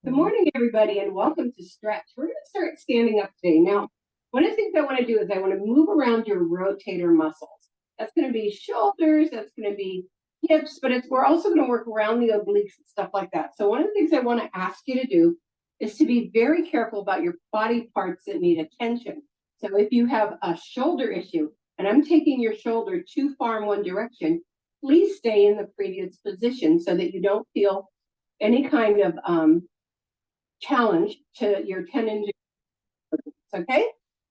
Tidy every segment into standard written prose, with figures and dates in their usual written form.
Good morning, everybody, and welcome to Stretch. We're going to start standing up today. Now, one of the things I want to do is I want to move around your rotator muscles. That's going to be shoulders, that's going to be hips, but we're also going to work around the obliques and stuff like that. So one of the things I want to ask you to do is to be very careful about your body parts that need attention. So if you have a shoulder issue, and I'm taking your shoulder too far in one direction, please stay in the previous position so that you don't feel any kind of challenge to your tendons. Okay,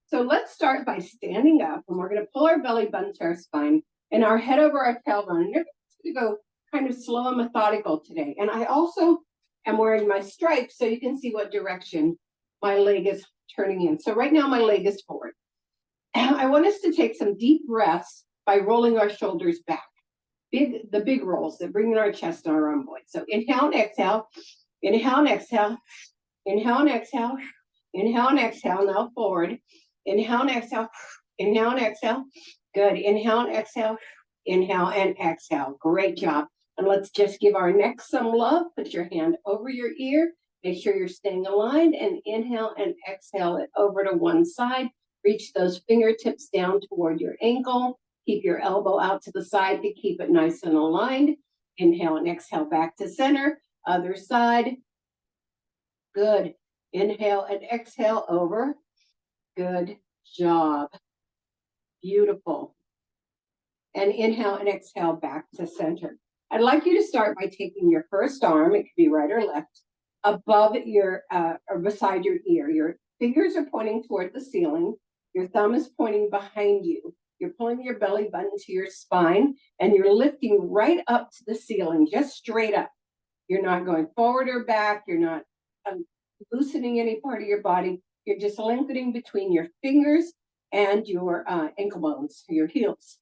so let's start by standing up, and we're going to pull our belly button to our spine and our head over our tailbone. And you're going to go kind of slow and methodical today. And I also am wearing my stripes so you can see what direction my leg is turning in. So right now my leg is forward. And I want us to take some deep breaths by rolling our shoulders back. The big rolls that bring in our chest and our rhomboid. So inhale and exhale, inhale and exhale. Inhale and exhale, inhale and exhale, now forward. Inhale and exhale, inhale and exhale. Good, inhale and exhale, inhale and exhale. Great job. And let's just give our neck some love. Put your hand over your ear. Make sure you're staying aligned and inhale and exhale it over to one side. Reach those fingertips down toward your ankle. Keep your elbow out to the side to keep it nice and aligned. Inhale and exhale back to center. Other side. Good. Inhale and exhale over. Good job. Beautiful. And inhale and exhale back to center. I'd like you to start by taking your first arm, it could be right or left, above your or beside your ear. Your fingers are pointing toward the ceiling. Your thumb is pointing behind you. You're pulling your belly button to your spine, and you're lifting right up to the ceiling, just straight up. You're not going forward or back. You're not loosening any part of your body. You're just lengthening between your fingers and your ankle bones, your heels.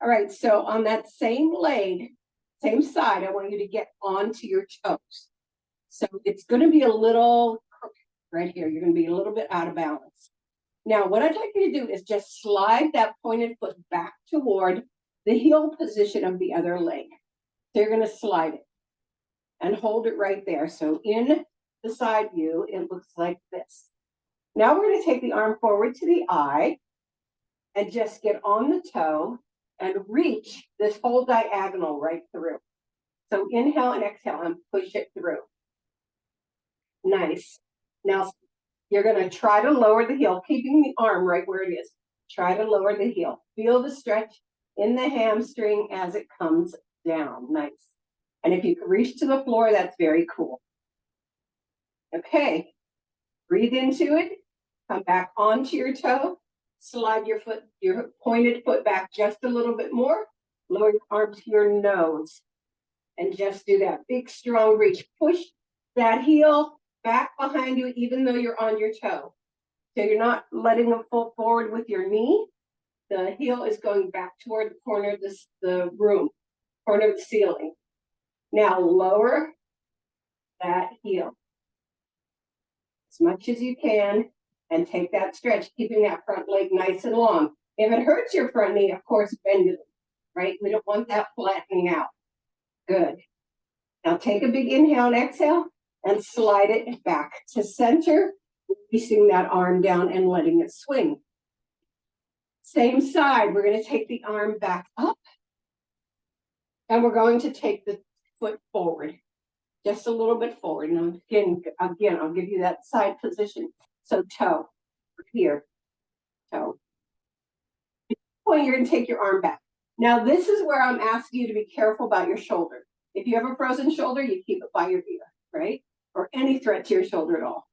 All right, so on that same leg, same side, I want you to get onto your toes. So it's going to be a little crooked right here. You're going to be a little bit out of balance. Now, what I'd like you to do is just slide that pointed foot back toward the heel position of the other leg. So you're going to slide it and hold it right there. So in the side view, it looks like this. Now we're going to take the arm forward to the eye and just get on the toe and reach this whole diagonal right through. So inhale and exhale and push it through. Nice. Now you're going to try to lower the heel, keeping the arm right where it is. Try to lower the heel. Feel the stretch in the hamstring as it comes down. Nice. And if you can reach to the floor, that's very cool. Okay, breathe into it, come back onto your toe, slide your foot, your pointed foot back just a little bit more, lower your arm to your nose, and just do that big, strong reach. Push that heel back behind you, even though you're on your toe. So you're not letting them fall forward with your knee. The heel is going back toward the corner of the room, corner of the ceiling. Now lower that heel as much as you can, and take that stretch, keeping that front leg nice and long. If it hurts your front knee, of course, bend it, right? We don't want that flattening out. Good. Now take a big inhale and exhale and slide it back to center, releasing that arm down and letting it swing. Same side, we're going to take the arm back up, and we're going to take the foot forward. Just a little bit forward. And again, I'll give you that side position. So toe, here, toe. At this point, you're going to take your arm back. Now, this is where I'm asking you to be careful about your shoulder. If you have a frozen shoulder, you keep it by your ear, right? Or any threat to your shoulder at all.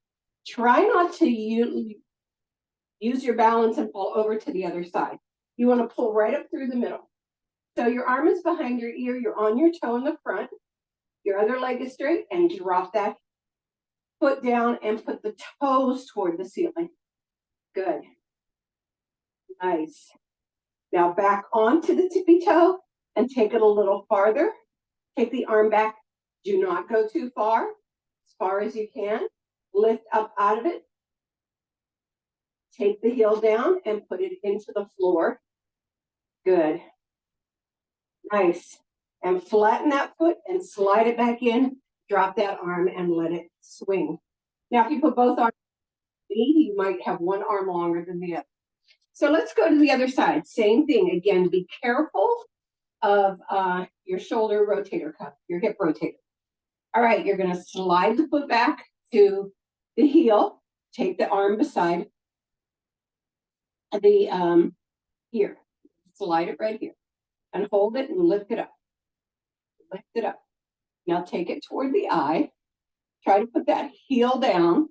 Try not to use your balance and pull over to the other side. You want to pull right up through the middle. So your arm is behind your ear. You're on your toe in the front. Your other leg is straight, and drop that foot down and put the toes toward the ceiling. Good. Nice. Now back onto the tippy toe and take it a little farther. Take the arm back. Do not go too far. As far as you can. Lift up out of it. Take the heel down and put it into the floor. Good. Nice. And flatten that foot and slide it back in Drop that arm and let it swing. Now, if you put both arms, you might have one arm longer than the other. So let's go to the other side. Same thing. Again, be careful of your shoulder rotator cuff, your hip rotator. All right, you're going to slide the foot back to the heel. Take the arm beside the here. Slide it right here. And hold it and lift it up. Lift it up. Now take it toward the eye. Try to put that heel down.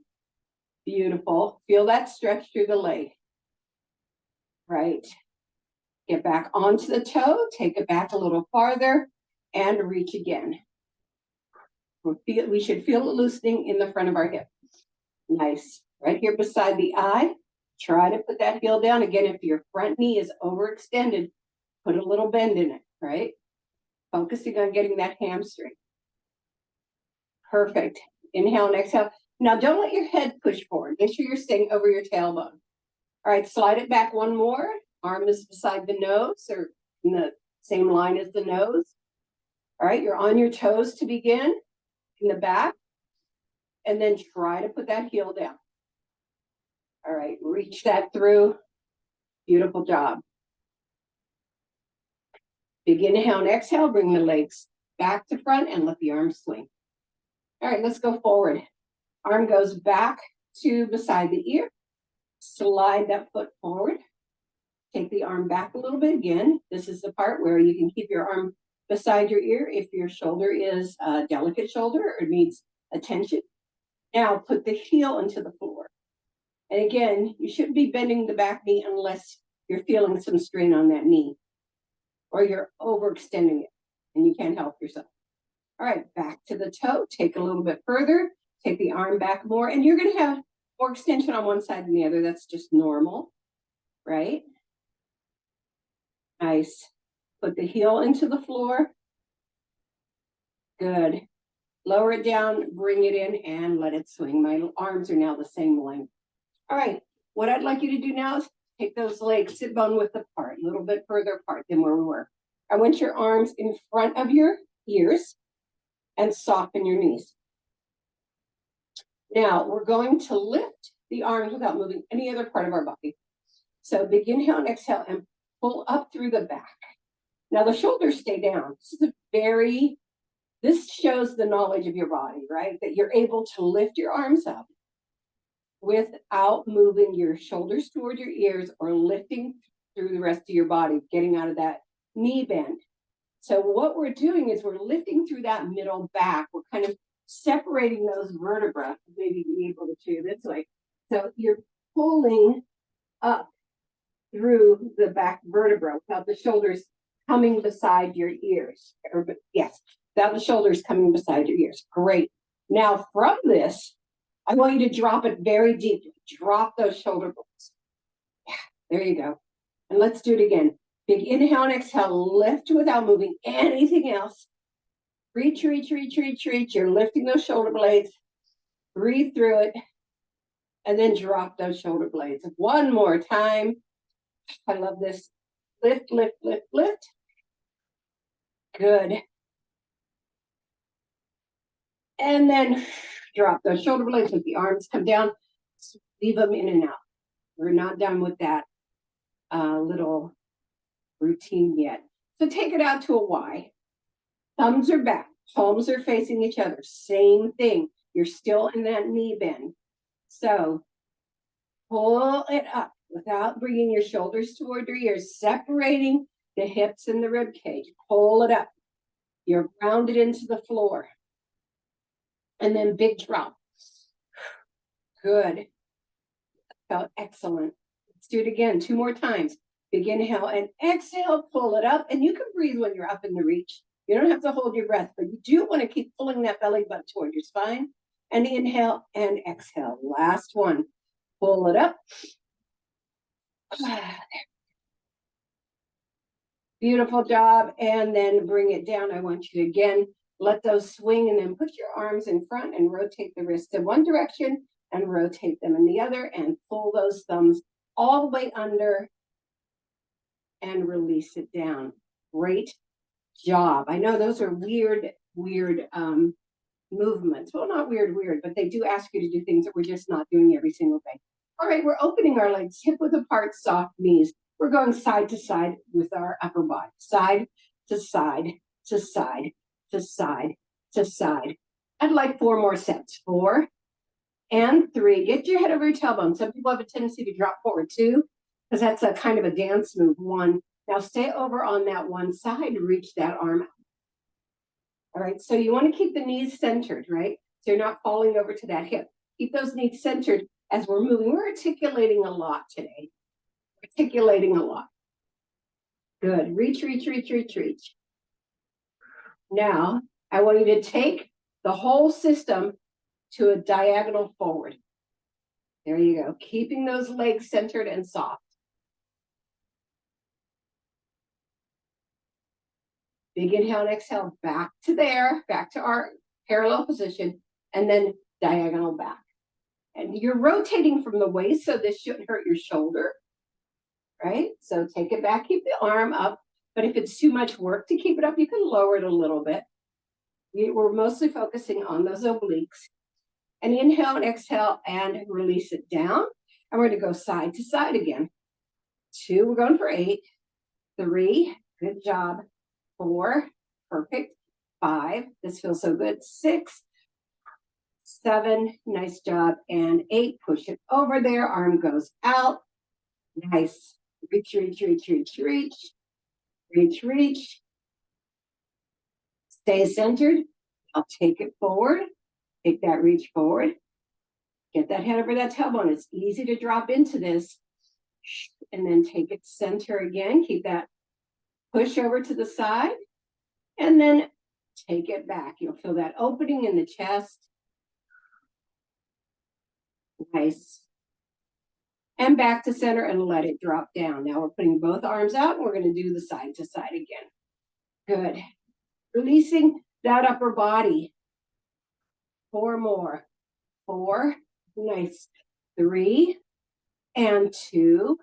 Beautiful. Feel that stretch through the leg. Right. Get back onto the toe. Take it back a little farther and reach again. We should feel a loosening in the front of our hip. Nice. Right here beside the eye. Try to put that heel down. Again, if your front knee is overextended, put a little bend in it, right? Focusing on getting that hamstring. Perfect. Inhale and exhale. Now, don't let your head push forward. Make sure you're staying over your tailbone. All right, slide it back one more. Arm is beside the nose or in the same line as the nose. All right, you're on your toes to begin in the back. And then try to put that heel down. All right, reach that through. Beautiful job. Big inhale and exhale. Bring the legs back to front and let the arms swing. All right, let's go forward. Arm goes back to beside the ear. Slide that foot forward. Take the arm back a little bit again. This is the part where you can keep your arm beside your ear if your shoulder is a delicate shoulder or needs attention. Now put the heel into the floor. And again, you shouldn't be bending the back knee unless you're feeling some strain on that knee or you're overextending it and you can't help yourself. All right, back to the toe. Take a little bit further. Take the arm back more. And you're going to have more extension on one side than the other. That's just normal, right? Nice. Put the heel into the floor. Good. Lower it down, bring it in, and let it swing. My arms are now the same length. All right, what I'd like you to do now is take those legs, sit bone width apart, a little bit further apart than where we were. I want your arms in front of your ears and soften your knees. Now, we're going to lift the arms without moving any other part of our body. So big inhale and exhale and pull up through the back. Now the shoulders stay down. This shows the knowledge of your body, right? That you're able to lift your arms up without moving your shoulders toward your ears or lifting through the rest of your body, getting out of that knee bend. So what we're doing is we're lifting through that middle back. We're kind of separating those vertebrae, maybe be able to do this way. So you're pulling up through the back vertebra without the shoulders coming beside your ears. Without the shoulders coming beside your ears. Great. Now from this, I want you to drop it very deep. Drop those shoulder blades. Yeah, there you go. And let's do it again. Big inhale and exhale. Lift without moving anything else. Reach, reach, reach, reach, reach. You're lifting those shoulder blades. Breathe through it. And then drop those shoulder blades. One more time. I love this. Lift, lift, lift, lift. Good. And then drop those shoulder blades with the arms come down. Leave them in and out. We're not done with that little routine yet. So take it out to a Y. Thumbs are back. Palms are facing each other. Same thing. You're still in that knee bend. So pull it up without bringing your shoulders toward your ears, separating the hips and the rib cage. Pull it up. You're grounded into the floor. And then big drop. Good. Felt excellent. Let's do it again 2 more times. Big inhale and exhale, pull it up. And you can breathe when you're up in the reach. You don't have to hold your breath, but you do want to keep pulling that belly button toward your spine. And inhale and exhale. Last one. Pull it up. Beautiful job. And then bring it down. I want you to again let those swing and then put your arms in front and rotate the wrists in one direction and rotate them in the other and pull those thumbs all the way under and release it down. Great job. I know those are weird movements. Well, not weird, but they do ask you to do things that we're just not doing every single day. All right, we're opening our legs, hip width apart, soft knees. We're going side to side with our upper body. Side to side to side to side to side. I'd like 4 more sets. 4 and 3. Get your head over your tailbone. Some people have a tendency to drop forward. 2, because that's a kind of a dance move. 1. Now stay over on that one side. Reach that arm out. All right, so you want to keep the knees centered, right? So you're not falling over to that hip. Keep those knees centered as we're moving. We're articulating a lot today. Articulating a lot. Good. Reach, reach, reach, reach, reach. Now, I want you to take the whole system to a diagonal forward. There you go. Keeping those legs centered and soft. Big inhale and exhale, back to there, back to our parallel position, and then diagonal back. And you're rotating from the waist, so this shouldn't hurt your shoulder, right? So take it back, keep the arm up. But if it's too much work to keep it up, you can lower it a little bit. We're mostly focusing on those obliques. And inhale and exhale and release it down. And we're going to go side to side again. 2, we're going for 8. 3, good job. 4, perfect. 5, this feels so good. 6, 7, nice job. And 8, push it over there. Arm goes out. Nice. Reach, reach, reach, reach, reach. Reach, reach. Stay centered. I'll take it forward. Take that reach forward. Get that head over that tailbone. It's easy to drop into this. And then take it center again. Keep that push over to the side. And then take it back. You'll feel that opening in the chest. Nice. And back to center and let it drop down. Now we're putting both arms out and we're going to do the side to side again. Good. Releasing that upper body. 4 more. 4. Nice. 3 and 2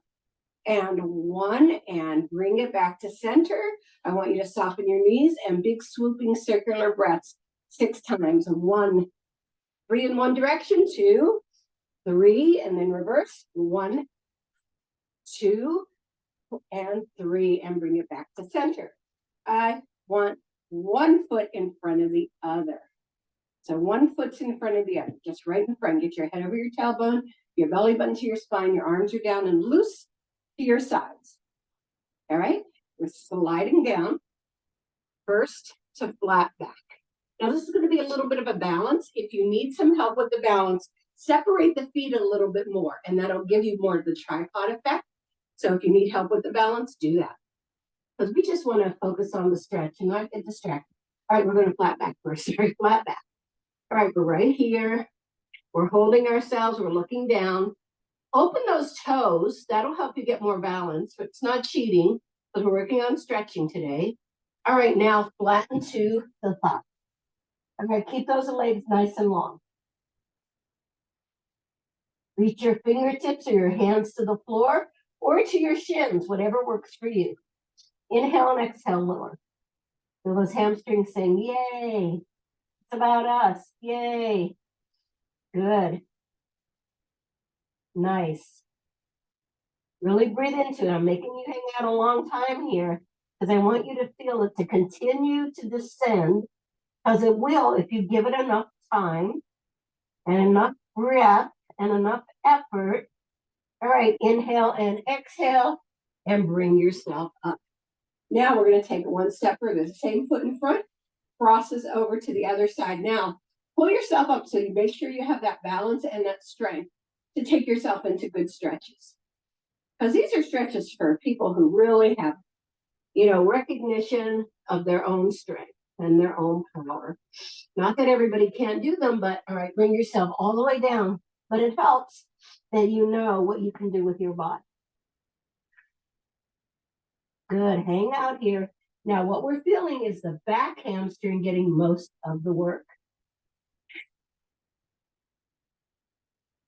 and 1 and bring it back to center. I want you to soften your knees and big swooping circular breaths 6 times. 1, 3 in one direction. 2, 3, and then reverse. 1, 2, and 3, and bring it back to center. I want one foot in front of the other. So one foot's in front of the other, just right in front. Get your head over your tailbone, your belly button to your spine, your arms are down and loose to your sides. All right, we're sliding down first to flat back. Now this is going to be a little bit of a balance. If you need some help with the balance, separate the feet a little bit more, and that'll give you more of the tripod effect. So if you need help with the balance, do that. Because we just want to focus on the stretch and not get distracted. All right, we're going to flat back first. Sorry, flat back. All right, we're right here. We're holding ourselves. We're looking down. Open those toes. That'll help you get more balance. But it's not cheating because we're working on stretching today. All right, now flatten to the thigh. All right, keep those legs nice and long. Reach your fingertips or your hands to the floor or to your shins, whatever works for you. Inhale and exhale, lower. Feel those hamstrings saying, yay. It's about us. Yay. Good. Nice. Really breathe into it. I'm making you hang out a long time here because I want you to feel it to continue to descend, because it will if you give it enough time and enough breath and enough effort. All right, inhale and exhale and bring yourself up. Now we're going to take it one step further. The same foot in front crosses over to the other side. Now, pull yourself up so you make sure you have that balance and that strength to take yourself into good stretches. Because these are stretches for people who really have, recognition of their own strength and their own power. Not that everybody can't do them, but all right, bring yourself all the way down. But it helps that you know what you can do with your body. Good, hang out here. Now, what we're feeling is the back hamstring getting most of the work.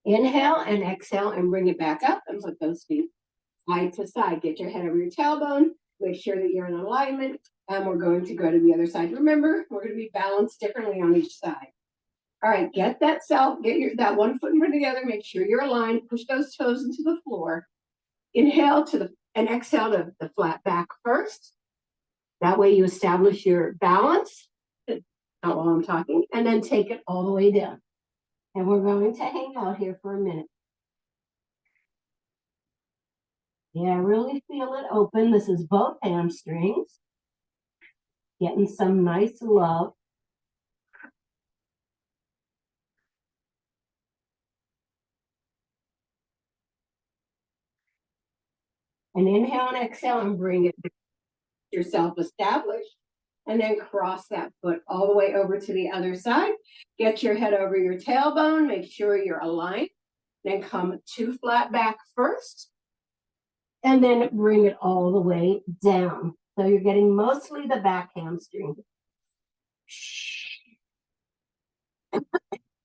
Inhale and exhale and bring it back up and put those feet side to side. Get your head over your tailbone. Make sure that you're in alignment. And we're going to go to the other side. Remember, we're going to be balanced differently on each side. All right, get that one foot in front of the other, make sure you're aligned, push those toes into the floor. Inhale and exhale to the flat back first. That way you establish your balance, not while I'm talking, and then take it all the way down. And we're going to hang out here for a minute. Yeah, really feel it open. This is both hamstrings. Getting some nice love. And inhale and exhale and bring it yourself established. And then cross that foot all the way over to the other side. Get your head over your tailbone. Make sure you're aligned. Then come to flat back first. And then bring it all the way down. So you're getting mostly the back hamstring.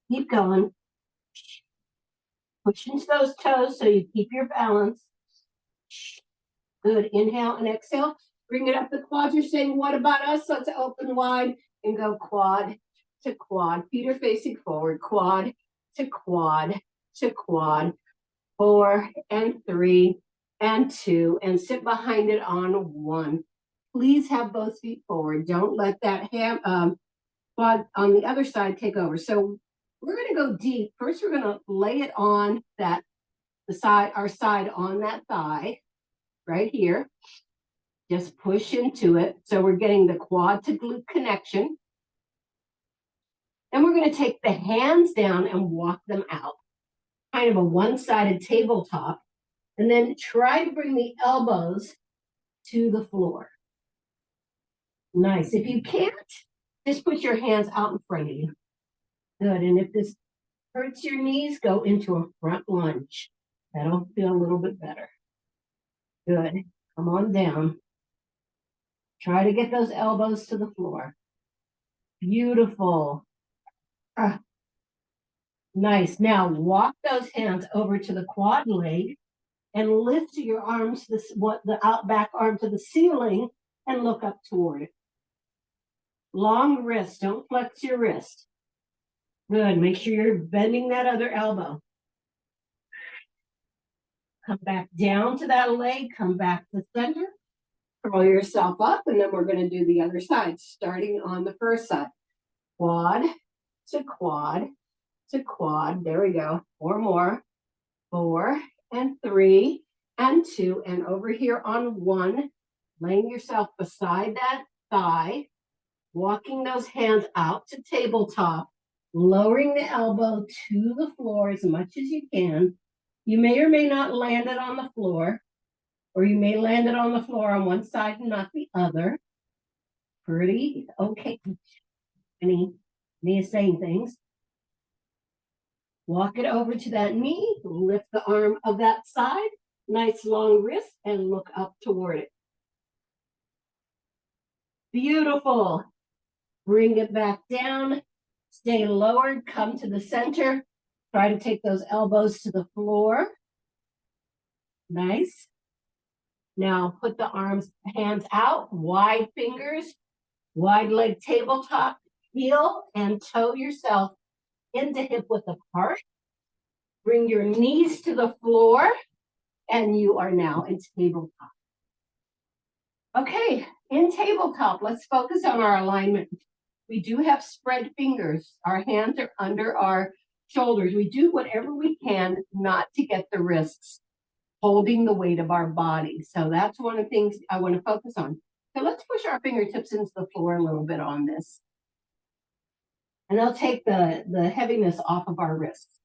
Keep going. Push into those toes so you keep your balance. Good. Inhale and exhale. Bring it up the quads. You're saying, what about us? Let's open wide and go quad to quad. Feet are facing forward. Quad to quad to quad. 4 and 3 and 2. And sit behind it on 1. Please have both feet forward. Don't let that quad on the other side take over. So we're going to go deep. First, we're going to lay it on our side on that thigh right here. Just push into it. So we're getting the quad to glute connection. Then we're going to take the hands down and walk them out. Kind of a one-sided tabletop. And then try to bring the elbows to the floor. Nice. If you can't, just put your hands out in front of you. Good. And if this hurts your knees, go into a front lunge. That'll feel a little bit better. Good. Come on down. Try to get those elbows to the floor. Beautiful. Nice. Now walk those hands over to the quad leg and lift your arms, the out back arm to the ceiling and look up toward it. Long wrist. Don't flex your wrist. Good. Make sure you're bending that other elbow. Come back down to that leg. Come back to center. Curl yourself up, and then we're going to do the other side, starting on the first side. Quad to quad to quad. There we go. 4 more. 4 and 3 and 2. And over here on 1, laying yourself beside that thigh, walking those hands out to tabletop, lowering the elbow to the floor as much as you can. You may or may not land it on the floor, or you may land it on the floor on one side and not the other. Pretty okay. Me is saying things. Walk it over to that knee, lift the arm of that side, nice long wrist, and look up toward it. Beautiful. Bring it back down, stay lowered, come to the center. Try to take those elbows to the floor. Nice. Now put the hands out, wide fingers, wide leg tabletop, heel and toe yourself into hip width apart. Bring your knees to the floor, and you are now in tabletop. Okay, in tabletop, let's focus on our alignment. We do have spread fingers. Our hands are under our shoulders. We do whatever we can not to get the wrists holding the weight of our body. So that's one of the things I want to focus on. So let's push our fingertips into the floor a little bit on this. And they'll take the heaviness off of our wrists.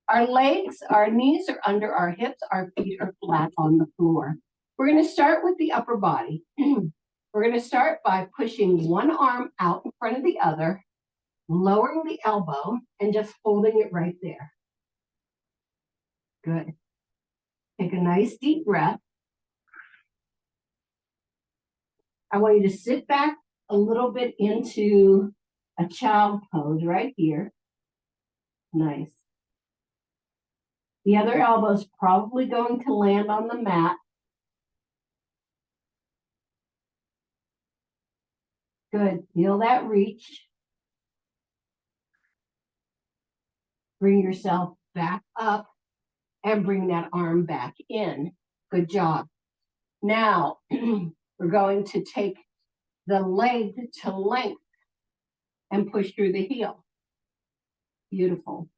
Our legs, our knees are under our hips. Our feet are flat on the floor. We're going to start with the upper body. We're going to start by pushing one arm out in front of the other, lowering the elbow, and just holding it right there. Good. Take a nice deep breath. I want you to sit back a little bit into a child pose right here. Nice. The other elbow is probably going to land on the mat. Good. Feel that reach. Bring yourself back up and bring that arm back in. Good job. Now, we're going to take the leg to length and push through the heel. Beautiful.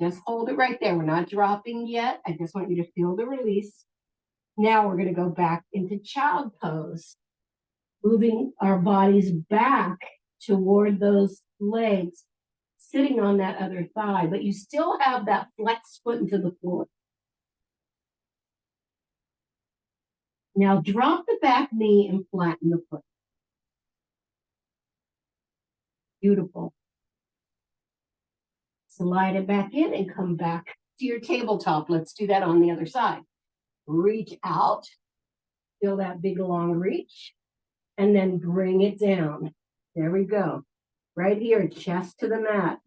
Just hold it right there. We're not dropping yet. I just want you to feel the release. Now we're going to go back into child pose, moving our bodies back toward those legs, sitting on that other thigh, but you still have that flex foot into the floor. Now drop the back knee and flatten the foot. Beautiful. Slide it back in and come back to your tabletop. Let's do that on the other side. Reach out, feel that big long reach, and then bring it down. There we go. Right here, chest to the mat.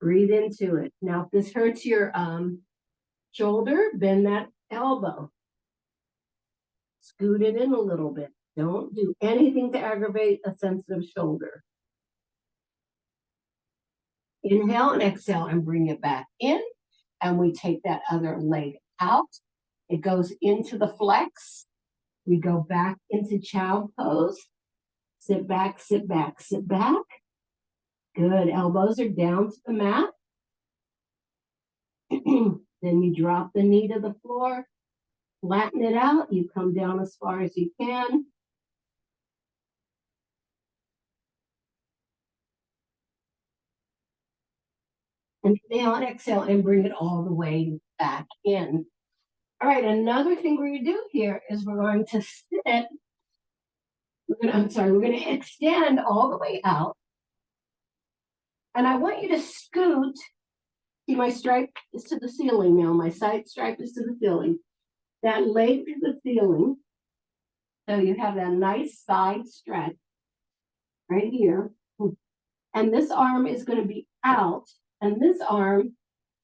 Breathe into it. Now, if this hurts your shoulder, bend that elbow. Scoot it in a little bit. Don't do anything to aggravate a sensitive shoulder. Inhale and exhale and bring it back in. And we take that other leg out. It goes into the flex. We go back into child pose. Sit back, sit back, sit back. Good. Elbows are down to the mat. Then you drop the knee to the floor. Flatten it out. You come down as far as you can. Inhale and exhale and bring it all the way back in. All right, another thing we're going to do here is we're going to sit. We're going to extend all the way out. And I want you to scoot. See, my stripe is to the ceiling now. My side stripe is to the ceiling. That leg to the ceiling. So you have that nice side stretch right here. And this arm is going to be out. And this arm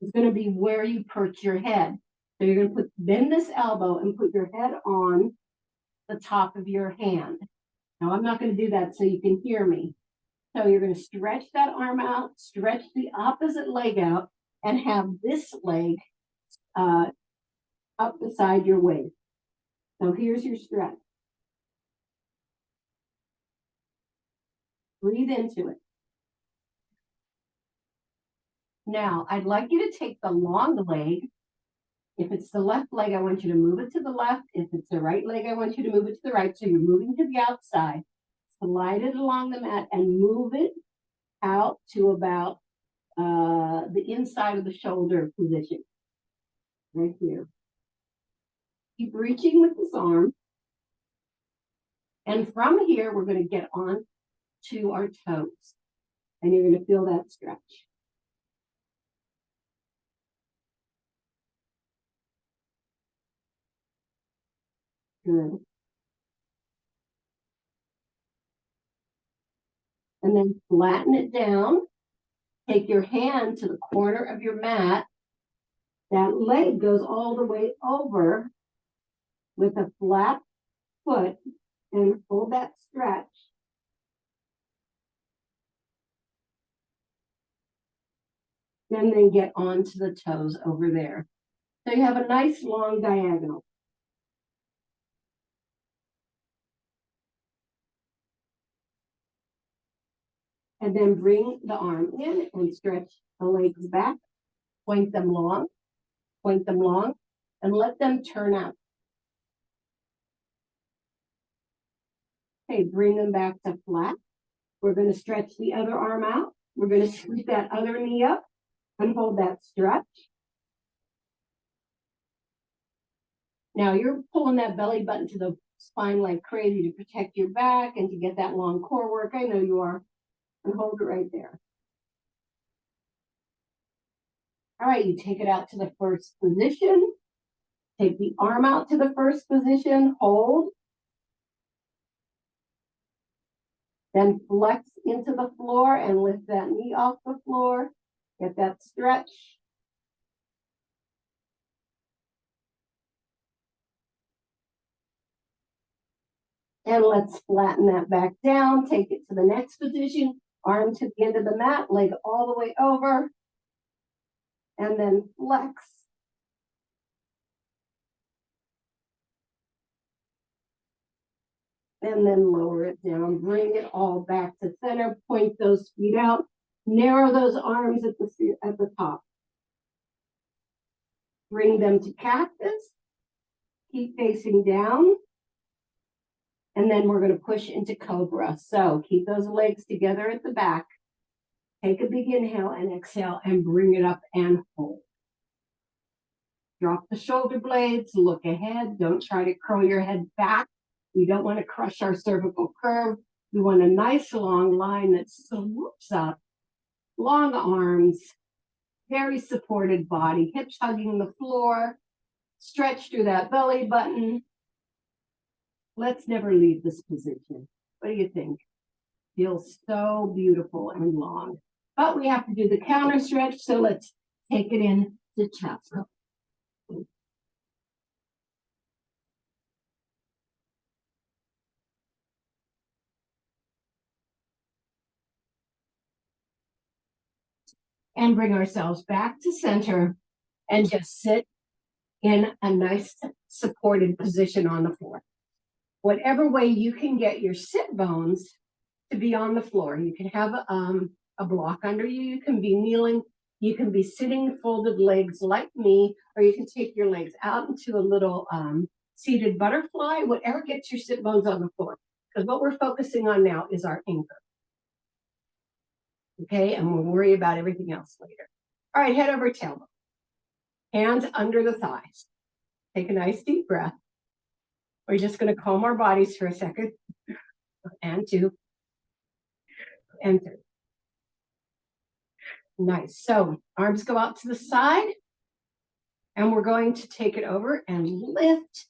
is going to be where you perch your head. So you're going to bend this elbow and put your head on the top of your hand. Now, I'm not going to do that so you can hear me. So you're going to stretch that arm out, stretch the opposite leg out, and have this leg up beside your waist. So here's your stretch. Breathe into it. Now, I'd like you to take the long leg. If it's the left leg, I want you to move it to the left. If it's the right leg, I want you to move it to the right. So you're moving to the outside. Slide it along the mat and move it out to about the inside of the shoulder position. Right here. Keep reaching with this arm. And from here, we're going to get on to our toes. And you're going to feel that stretch. Good. And then flatten it down. Take your hand to the corner of your mat. That leg goes all the way over with a flat foot and hold that stretch. And then get onto the toes over there. So you have a nice long diagonal. And then bring the arm in and stretch the legs back. Point them long, and let them turn out. Okay, bring them back to flat. We're going to stretch the other arm out. We're going to scoot that other knee up and hold that stretch. Now you're pulling that belly button to the spine like crazy to protect your back and to get that long core work. I know you are. And hold it right there. All right, you take it out to the first position. Take the arm out to the first position. Hold. Then flex into the floor and lift that knee off the floor. Get that stretch. And let's flatten that back down. Take it to the next position. Arm to the end of the mat, leg all the way over. And then flex. And then lower it down. Bring it all back to center. Point those feet out. Narrow those arms at the top. Bring them to cactus. Keep facing down. And then we're going to push into cobra. So keep those legs together at the back. Take a big inhale and exhale and bring it up and hold. Drop the shoulder blades, look ahead. Don't try to curl your head back. We don't want to crush our cervical curve. We want a nice long line that swoops up. Long arms, very supported body, hips hugging the floor. Stretch through that belly button. Let's never leave this position. What do you think? Feels so beautiful and long. But we have to do the counter stretch, so let's take it in to chest. And bring ourselves back to center and just sit in a nice supported position on the floor. Whatever way you can get your sit bones to be on the floor. You can have a block under you. You can be kneeling. You can be sitting folded legs like me, or you can take your legs out into a little seated butterfly, whatever gets your sit bones on the floor. Because what we're focusing on now is our anchor. Okay, and we'll worry about everything else later. All right, head over tailbone. Hands under the thighs. Take a nice deep breath. We're just going to calm our bodies for a second. And 2. And 3. Nice. So arms go out to the side. And we're going to take it over and lift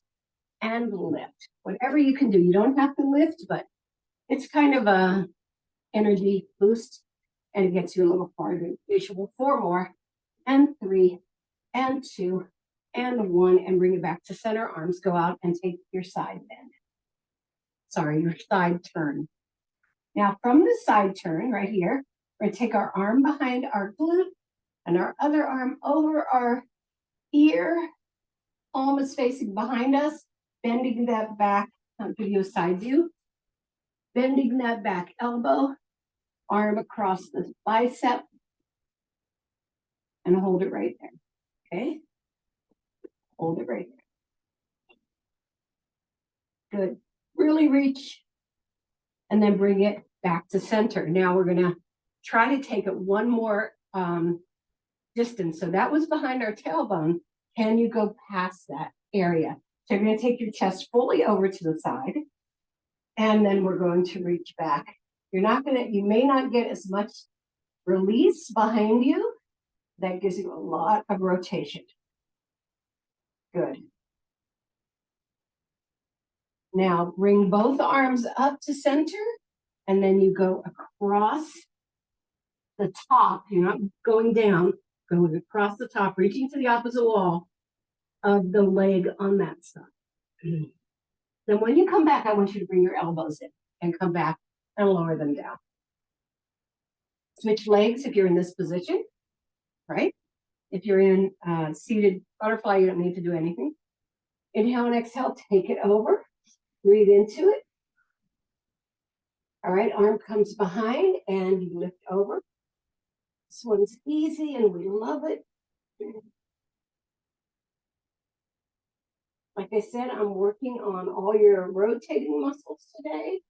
and lift. Whatever you can do. You don't have to lift, but it's kind of a energy boost. And it gets you a little farther. Visual. 4 more. And 3. And 2. And 1. And bring it back to center. Arms go out and take your side bend. Sorry, your side turn. Now from the side turn right here, we're going to take our arm behind our glute and our other arm over our ear. Palm is facing behind us, bending that back. I'll give you a side view. Bending that back elbow, arm across the bicep, and hold it right there. Okay? Hold it right there. Good. Really reach, and then bring it back to center. Now we're going to try to take it one more distance. So that was behind our tailbone. Can you go past that area? So you're going to take your chest fully over to the side, and then we're going to reach back. You may not get as much release behind you. That gives you a lot of rotation. Good. Now bring both arms up to center, and then you go across the top. You're not going down, going across the top, reaching to the opposite wall of the leg on that side. Then when you come back, I want you to bring your elbows in and come back and lower them down. Switch legs if you're in this position, right? If you're in seated butterfly, you don't need to do anything. Inhale and exhale, take it over. Breathe into it. All right, arm comes behind and you lift over. This one's easy and we love it. Like I said, I'm working on all your rotating muscles today.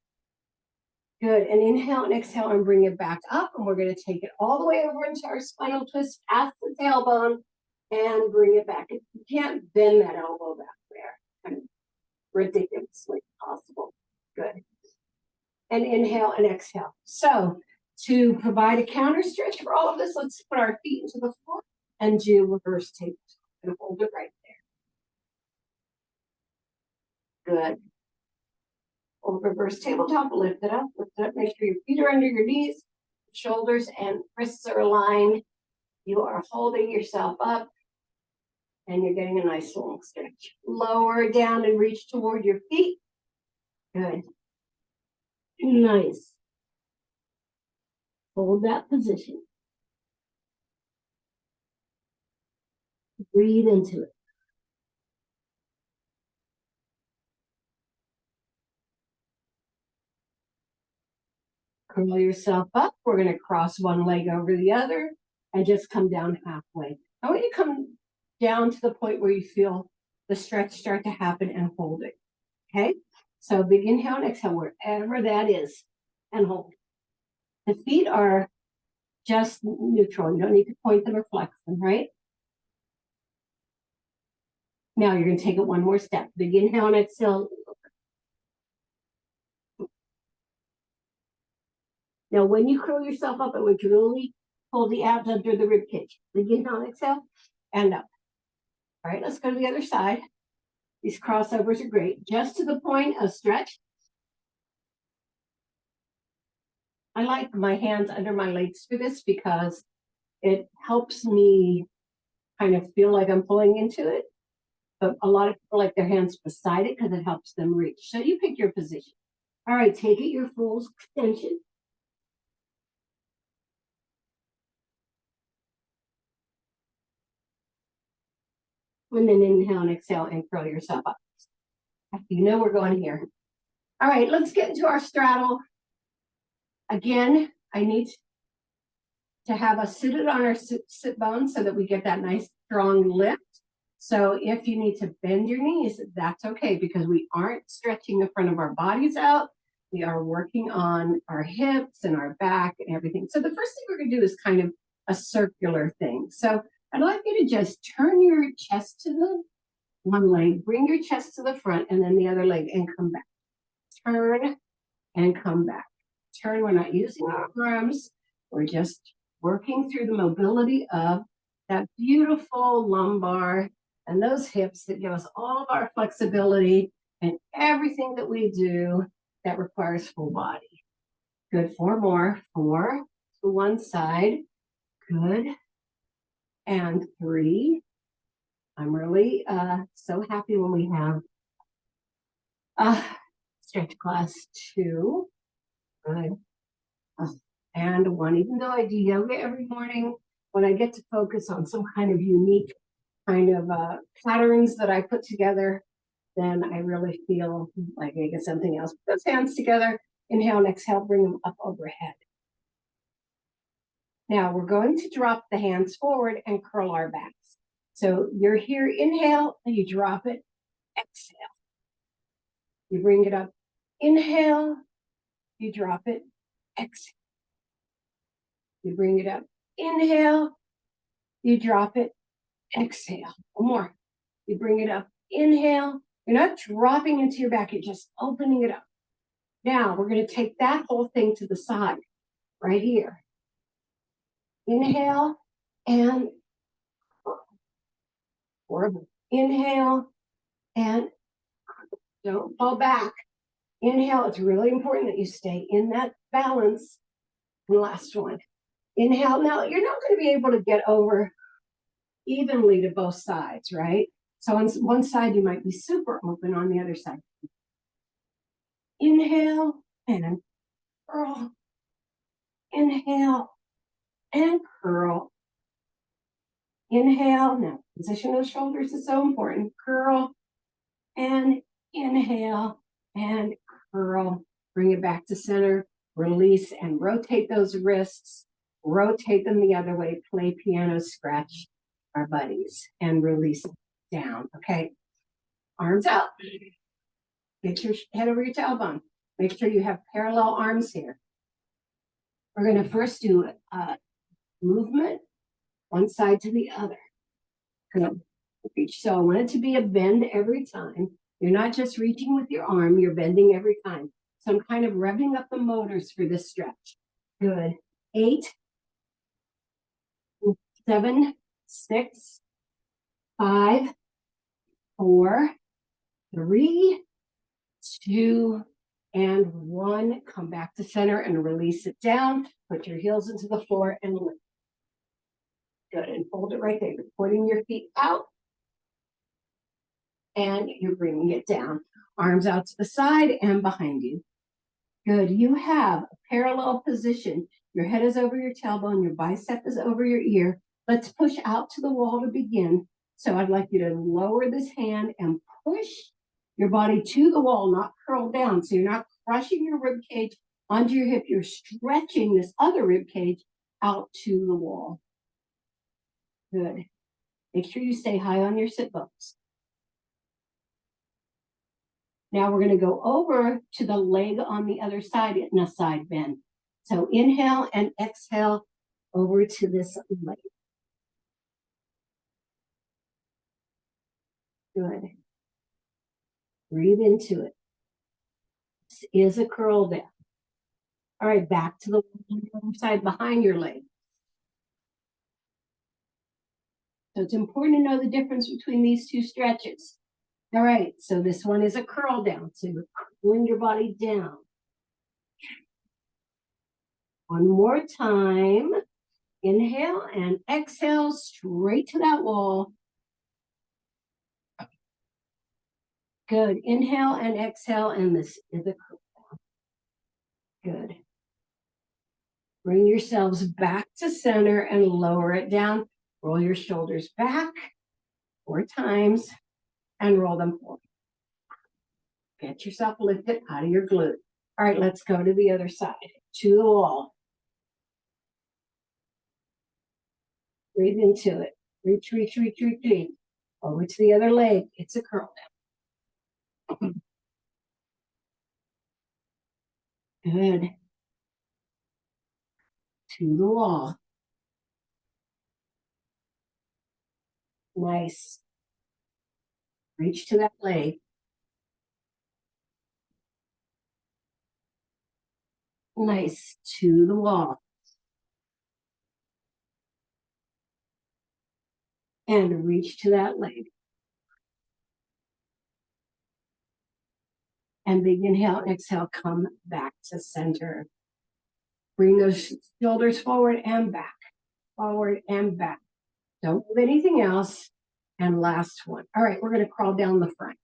Good, and inhale and exhale and bring it back up. And we're going to take it all the way over into our spinal twist, past the tailbone, and bring it back. You can't bend that elbow back there. Kind of ridiculously possible. Good. And inhale and exhale. So to provide a counter stretch for all of this, let's put our feet into the floor and do reverse tabletop and hold it right there. Good. Or reverse tabletop, lift it up, make sure your feet are under your knees, shoulders and wrists are aligned. You are holding yourself up and you're getting a nice long stretch. Lower down and reach toward your feet. Good. Nice. Hold that position. Breathe into it. Curl yourself up. We're going to cross one leg over the other and just come down halfway. I want you to come down to the point where you feel the stretch start to happen and hold it. Okay? So big inhale and exhale wherever that is and hold. The feet are just neutral. You don't need to point them or flex them, right? Now you're going to take it one more step. Big inhale and exhale. Now, when you curl yourself up, I want you to really hold the abs under the rib cage. Big inhale and exhale and up. All right, let's go to the other side. These crossovers are great. Just to the point of stretch. I like my hands under my legs for this because it helps me kind of feel like I'm pulling into it. But a lot of people like their hands beside it because it helps them reach. So you pick your position. All right, take it your full extension. And then inhale and exhale and curl yourself up. You know we're going here. All right, let's get into our straddle. Again, I need to have us suited on our sit bone so that we get that nice strong lift. So if you need to bend your knees, that's okay because we aren't stretching the front of our bodies out. We are working on our hips and our back and everything. So the first thing we're going to do is kind of a circular thing. So I'd like you to just turn your chest to the one leg, bring your chest to the front and then the other leg and come back. Turn and come back. Turn, we're not using our arms. We're just working through the mobility of that beautiful lumbar and those hips that give us all of our flexibility and everything that we do that requires full body. Good, 4 more. 4 to one side. Good. And 3. I'm really so happy when we have stretch class 2. Good. And 1. Even though I do yoga every morning, when I get to focus on some kind of unique kind of patterns that I put together, then I really feel like I get something else. Put those hands together, inhale and exhale, bring them up overhead. Now we're going to drop the hands forward and curl our backs. So you're here, inhale, and you drop it, exhale. You bring it up, inhale, you drop it, exhale. You bring it up, inhale, you drop it, exhale. One more. You bring it up, inhale. You're not dropping into your back, you're just opening it up. Now we're going to take that whole thing to the side, right here. Inhale and horrible. Inhale and don't fall back. Inhale. It's really important that you stay in that balance. And last one. Inhale. Now you're not going to be able to get over evenly to both sides, right? So on one side you might be super open, on the other side. Inhale and curl. Inhale and curl. Inhale. Now position of the shoulders is so important. Curl and inhale and curl. Bring it back to center. Release and rotate those wrists. Rotate them the other way. Play piano, scratch our buddies and release down. Okay. Arms out. Get your head over your tailbone. Make sure you have parallel arms here. We're going to first do movement, one side to the other. Good. Reach. So I want it to be a bend every time. You're not just reaching with your arm, you're bending every time. So I'm kind of revving up the motors for this stretch. Good. 8, 7, 6, 5, 4, 3, 2, and 1. Come back to center and release it down. Put your heels into the floor and lift. Good. And hold it right there. You're pointing your feet out. And you're bringing it down. Arms out to the side and behind you. Good. You have a parallel position. Your head is over your tailbone, your bicep is over your ear. Let's push out to the wall to begin. So I'd like you to lower this hand and push your body to the wall, not curl down. So you're not crushing your rib cage onto your hip. You're stretching this other rib cage out to the wall. Good. Make sure you stay high on your sit bones. Now we're going to go over to the leg on the other side in a side bend. So inhale and exhale over to this leg. Good. Breathe into it. This is a curl down. All right, back to the other side behind your leg. So it's important to know the difference between these two stretches. All right, so this one is a curl down. So you're curling your body down. One more time. Inhale and exhale straight to that wall. Good. Inhale and exhale, and this is a curl down. Good. Bring yourselves back to center and lower it down. Roll your shoulders back 4 times and roll them forward. Get yourself lifted out of your glute. All right, let's go to the other side, to the wall. Breathe into it. Reach, reach, reach, reach, reach. Over to the other leg. It's a curl down. Good. To the wall. Nice. Reach to that leg. Nice. To the wall. And reach to that leg. And big inhale, exhale, come back to center. Bring those shoulders forward and back. Forward and back. Don't move anything else. And last one. All right, we're going to crawl down the front.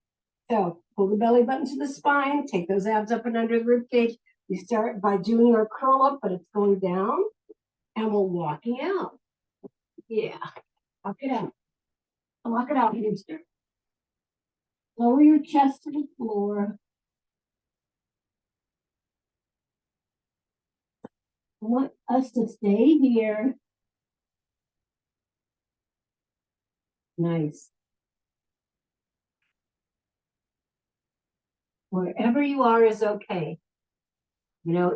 So pull the belly button to the spine. Take those abs up and under the rib cage. We start by doing our curl up, but it's going down. And we're walking out. Yeah. Walk it out. Walk it out, Houston. Lower your chest to the floor. I want us to stay here. Nice. Wherever you are is okay. You know,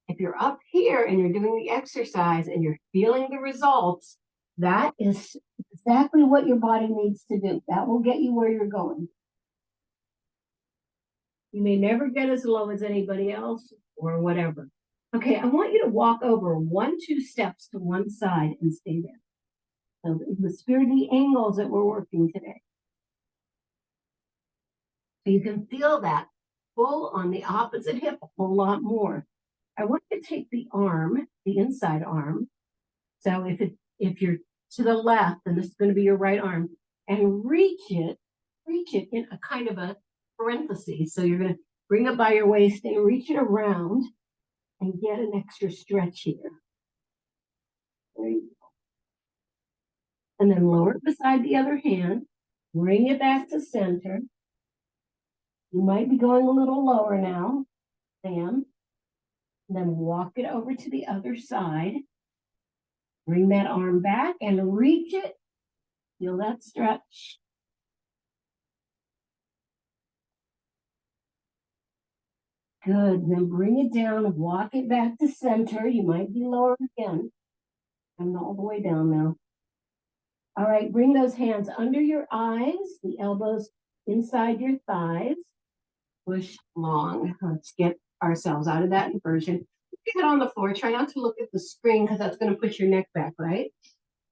if you're up here and you're doing the exercise and you're feeling the results, that is exactly what your body needs to do. That will get you where you're going. You may never get as low as anybody else or whatever. Okay, I want you to walk over 1, 2 steps to one side and stay there. So the spirit of the angles that we're working today. So you can feel that pull on the opposite hip a whole lot more. I want you to take the arm, the inside arm. So if you're to the left, then this is going to be your right arm, and reach it in a kind of a parenthesis. So you're going to bring it by your waist and reach it around and get an extra stretch here. There you go. And then lower it beside the other hand. Bring it back to center. You might be going a little lower now, Sam. And then walk it over to the other side. Bring that arm back and reach it. Feel that stretch. Good. Then bring it down, walk it back to center. You might be lower again. I'm all the way down now. All right, bring those hands under your eyes, the elbows inside your thighs. Push long. Let's get ourselves out of that inversion. Get on the floor. Try not to look at the screen because that's going to push your neck back, right?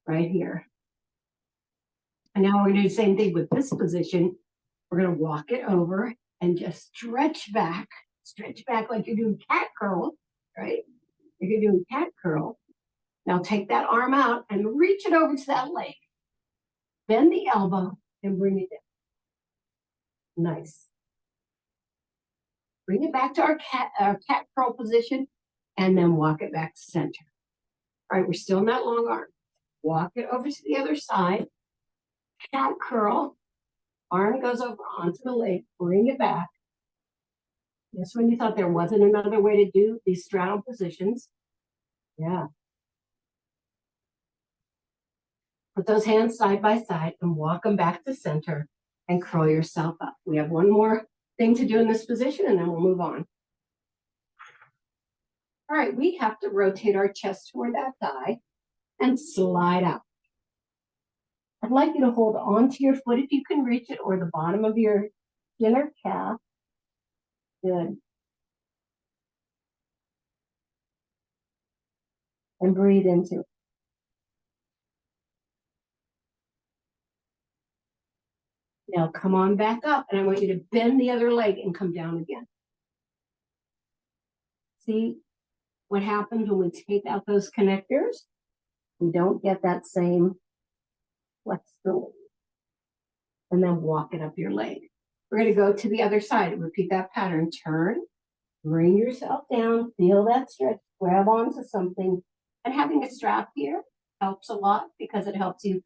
Right here. And now we're going to do the same thing with this position. We're going to walk it over and just stretch back like you're doing cat curl, right? You're doing cat curl. Now take that arm out and reach it over to that leg. Bend the elbow and bring it down. Nice. bring it back to our cat curl position, and then walk it back to center. All right, we're still in that long arm. Walk it over to the other side. Cat curl. Arm goes over onto the leg. Bring it back. Just when you thought there wasn't another way to do these straddle positions. Yeah. Put those hands side by side and walk them back to center and curl yourself up. We have one more thing to do in this position and then we'll move on. All right, we have to rotate our chest toward that thigh and slide out. I'd like you to hold on to your foot if you can reach it or the bottom of your inner calf. Good. And breathe into it. Now come on back up and I want you to bend the other leg and come down again. See what happens when we take out those connectors? We don't get that same flexibility. And then walk it up your leg. We're going to go to the other side. Repeat that pattern. Turn, bring yourself down, feel that stretch, grab onto something. And having a strap here helps a lot because it helps you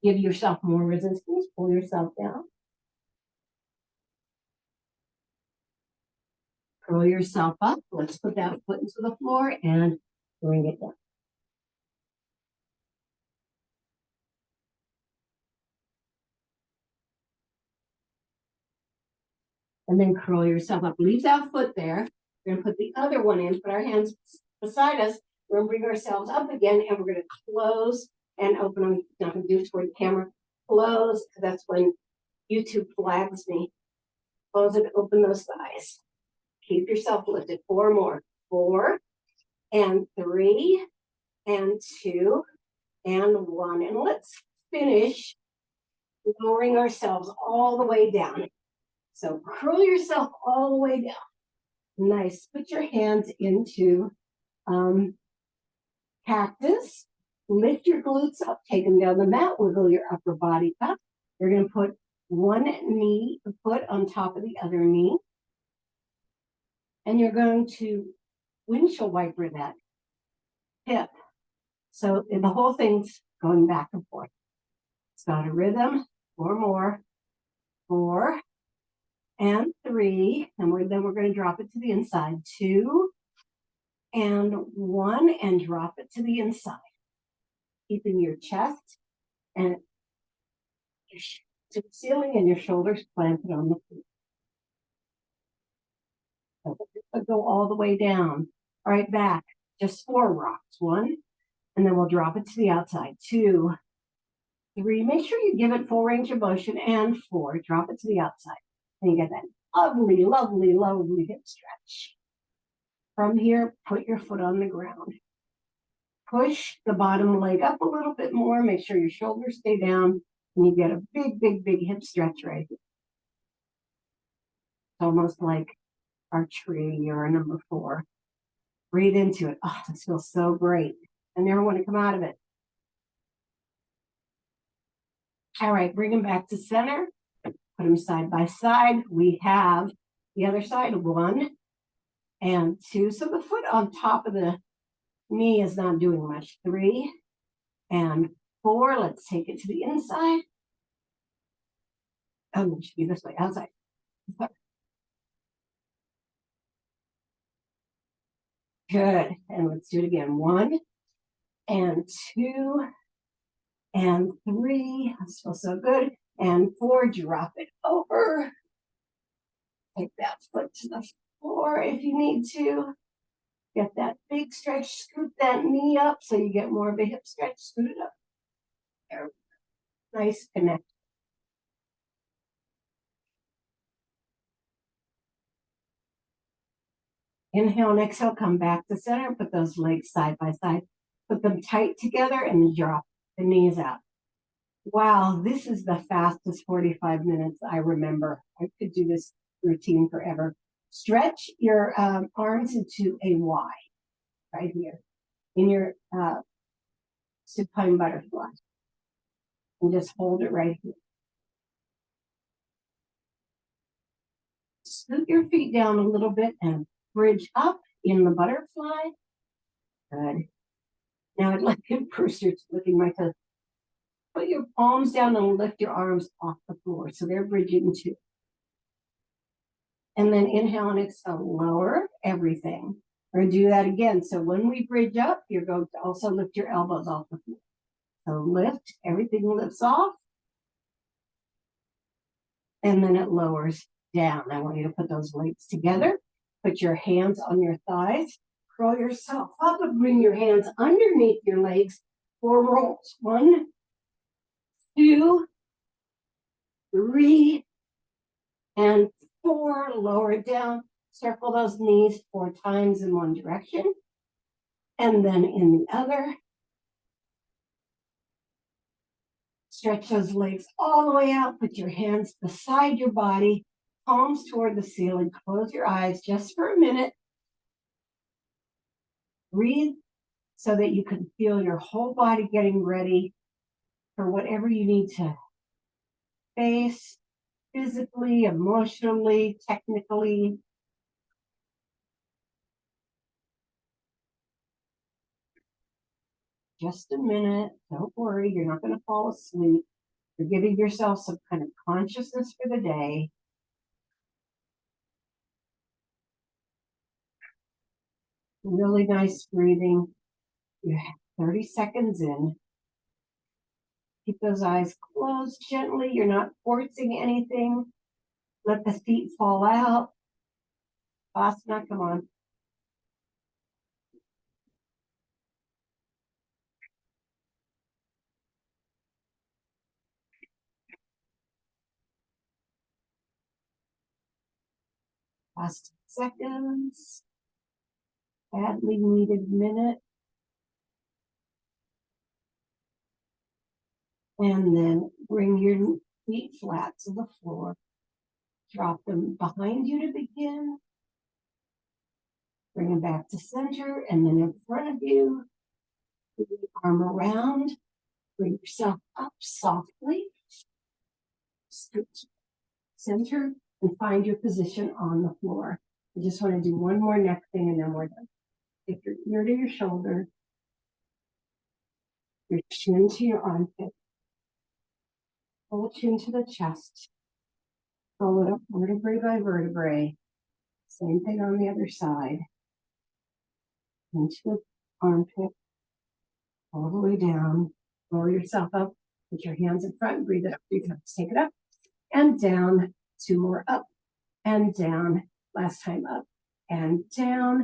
give yourself more resistance. Pull yourself down. Curl yourself up. Let's put that foot into the floor and bring it down. And then curl yourself up. Leave that foot there. We're going to put the other one in, put our hands beside us. We're going to bring ourselves up again, and we're going to close and open them. Not going to do it toward the camera. Close, because that's when YouTube flags me. Close and open those thighs. Keep yourself lifted. 4 more. 4 and 3 and 2 and 1. And let's finish lowering ourselves all the way down. So curl yourself all the way down. Nice. Put your hands into cactus. Lift your glutes up. Take them down the mat. Wiggle your upper body up. You're going to put one foot on top of the other knee. And you're going to windshield wiper that hip. So the whole thing's going back and forth. It's got a rhythm. 4 more. 4 and 3, and then we're going to drop it to the inside. 2 and 1, and drop it to the inside. Keeping your chest and to the ceiling and your shoulders planted on the feet. So go all the way down. All right, back. Just 4 rocks. 1, and then we'll drop it to the outside. 2, 3. Make sure you give it full range of motion. And 4. Drop it to the outside. And you get that lovely, lovely, lovely hip stretch. From here, put your foot on the ground. Push the bottom leg up a little bit more. Make sure your shoulders stay down. And you get a big, big, big hip stretch right here. It's almost like archery or a number 4. Breathe into it. Oh, this feels so great. I never want to come out of it. All right, bring them back to center. Put them side by side. We have the other side, 1 and 2. So the foot on top of the knee is not doing much. 3 and 4. Let's take it to the inside. Oh, it should be this way, outside. Good. And let's do it again. 1 and 2 and 3. That feels so good. And 4, drop it over. Take that foot to the floor if you need to. Get that big stretch, scoot that knee up so you get more of a hip stretch. Scoot it up. There. Nice connect. Inhale and exhale, come back to center. Put those legs side by side. Put them tight together and drop the knees out. Wow, this is the fastest 45 minutes I remember. I could do this routine forever. Stretch your arms into a Y right here in your supine butterfly. And just hold it right here. scoot your feet down a little bit and bridge up in the butterfly. Good. Now I'd like you, Brewster, to look in my toes. Put your palms down and lift your arms off the floor. So they're bridging too. And then inhale and exhale, lower everything. We're going to do that again. So when we bridge up, you're going to also lift your elbows off the floor. So lift, everything lifts off. And then it lowers down. I want you to put those legs together. Put your hands on your thighs. Curl yourself up and bring your hands underneath your legs for rolls. 1, 2, 3, and 4. Lower it down. Circle those knees 4 times in one direction. And then in the other. Stretch those legs all the way out. Put your hands beside your body, palms toward the ceiling. Close your eyes just for a minute. Breathe so that you can feel your whole body getting ready for whatever you need to face physically, emotionally, technically. Just a minute. Don't worry, you're not going to fall asleep. You're giving yourself some kind of consciousness for the day. Really nice breathing. You have 30 seconds in. Keep those eyes closed gently. You're not forcing anything. Let the feet fall out. Asana, come on. Last seconds. Badly needed minute. And then bring your feet flat to the floor. Drop them behind you to begin. Bring them back to center and then in front of you. Bring your arm around. Bring yourself up softly. Scoot center and find your position on the floor. I just want to do one more neck thing and then we're done. Take your ear to your shoulder. Your chin to your armpit. Full chin to the chest. Roll it up vertebrae by vertebrae. Same thing on the other side. Into the armpit. All the way down. Roll yourself up. Put your hands in front. Breathe it up 3 times. Take it up and down. 2 more up and down. Last time up and down.